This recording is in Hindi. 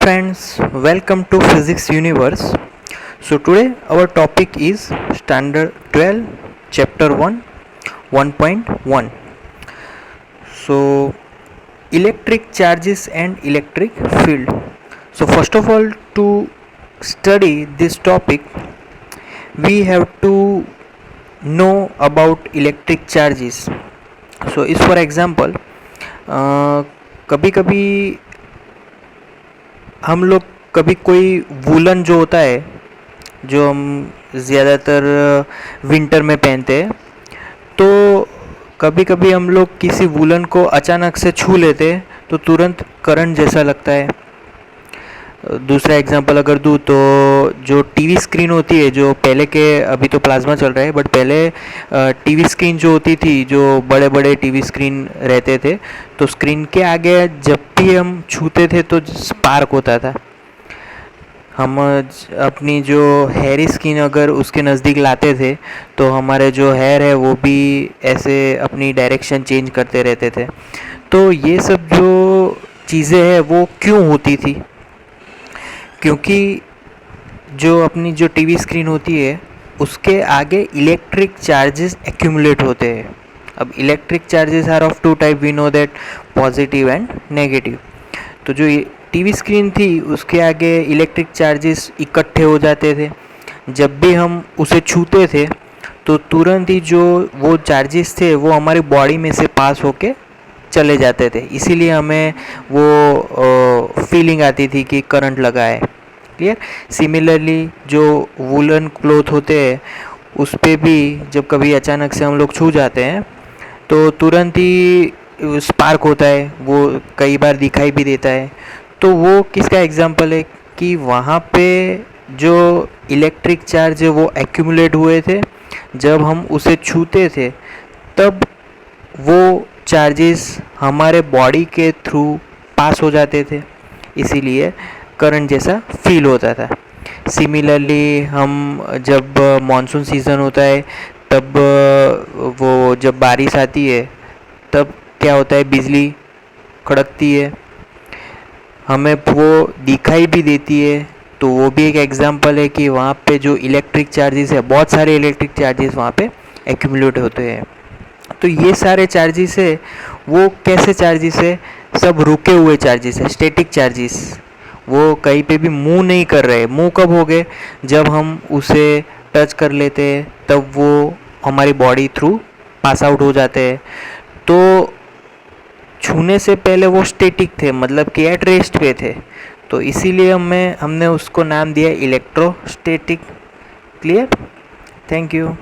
friends, welcome to Physics Universe. So today our topic is Standard 12, Chapter 1, 1.1. So electric charges and electric field. So first of all, to study this topic, we have to know about electric charges. So is for example, कभी कभी हम लोग कभी कोई वूलन जो होता है जो हम ज़्यादातर विंटर में पहनते हैं, तो कभी कभी हम लोग किसी वूलन को अचानक से छू लेते हैं तो तुरंत करंट जैसा लगता है। दूसरा एग्जांपल अगर दूँ तो जो टीवी स्क्रीन होती है, जो पहले के, अभी तो प्लाज्मा चल रहा है बट पहले टीवी स्क्रीन जो होती थी, जो बड़े बड़े टीवी स्क्रीन रहते थे, तो स्क्रीन के आगे जब भी हम छूते थे तो स्पार्क होता था। हम अपनी जो हेयरी स्किन अगर उसके नज़दीक लाते थे तो हमारे जो हेयर है वो भी ऐसे अपनी डायरेक्शन चेंज करते रहते थे। तो ये सब जो चीज़ें हैं वो क्यों होती थी? क्योंकि जो अपनी जो टीवी स्क्रीन होती है उसके आगे इलेक्ट्रिक चार्जेस एक्यूमुलेट होते हैं। अब electric charges are of two type, we know that, positive and negative. तो जो टीवी स्क्रीन थी उसके आगे इलेक्ट्रिक चार्जेस इकट्ठे हो जाते थे। जब भी हम उसे छूते थे तो तुरंत ही जो वो चार्जेस थे वो हमारी बॉडी में से पास होके चले जाते थे, इसीलिए हमें वो फीलिंग आती थी कि करंट लगा है। क्लियर? सिमिलरली जो वूलन क्लॉथ होते हैं उस पे भी जब कभी अचानक से हम लोग छू जाते हैं तो तुरंत ही स्पार्क होता है, वो कई बार दिखाई भी देता है। तो वो किसका एग्जांपल है कि वहाँ पे जो इलेक्ट्रिक चार्ज है वो एक्यूमुलेट हुए थे, जब हम उसे छूते थे तब वो चार्जेस हमारे बॉडी के थ्रू पास हो जाते थे, इसीलिए करंट जैसा फील होता था। सिमिलरली हम जब मॉनसून सीज़न होता है तब वो जब बारिश आती है तब क्या होता है, बिजली कड़कती है, हमें वो दिखाई भी देती है। तो वो भी एक एग्जांपल है कि वहाँ पे जो इलेक्ट्रिक चार्जेस है, बहुत सारे इलेक्ट्रिक चार्जेस वहाँ पे एक्यूमुलेट होते हैं। तो ये सारे चार्जेस है वो कैसे चार्जेस है? सब रुके हुए चार्जेस है, स्टैटिक चार्जेस। वो कहीं पे भी मूव नहीं कर रहे। मूव कब हो गए? जब हम उसे टच कर लेते हैं तब वो हमारी बॉडी थ्रू पास आउट हो जाते हैं। तो छूने से पहले वो स्टैटिक थे, मतलब कि एट रेस्ट पे थे, तो इसीलिए हमने उसको नाम दिया इलेक्ट्रोस्टैटिक। क्लियर? Thank you.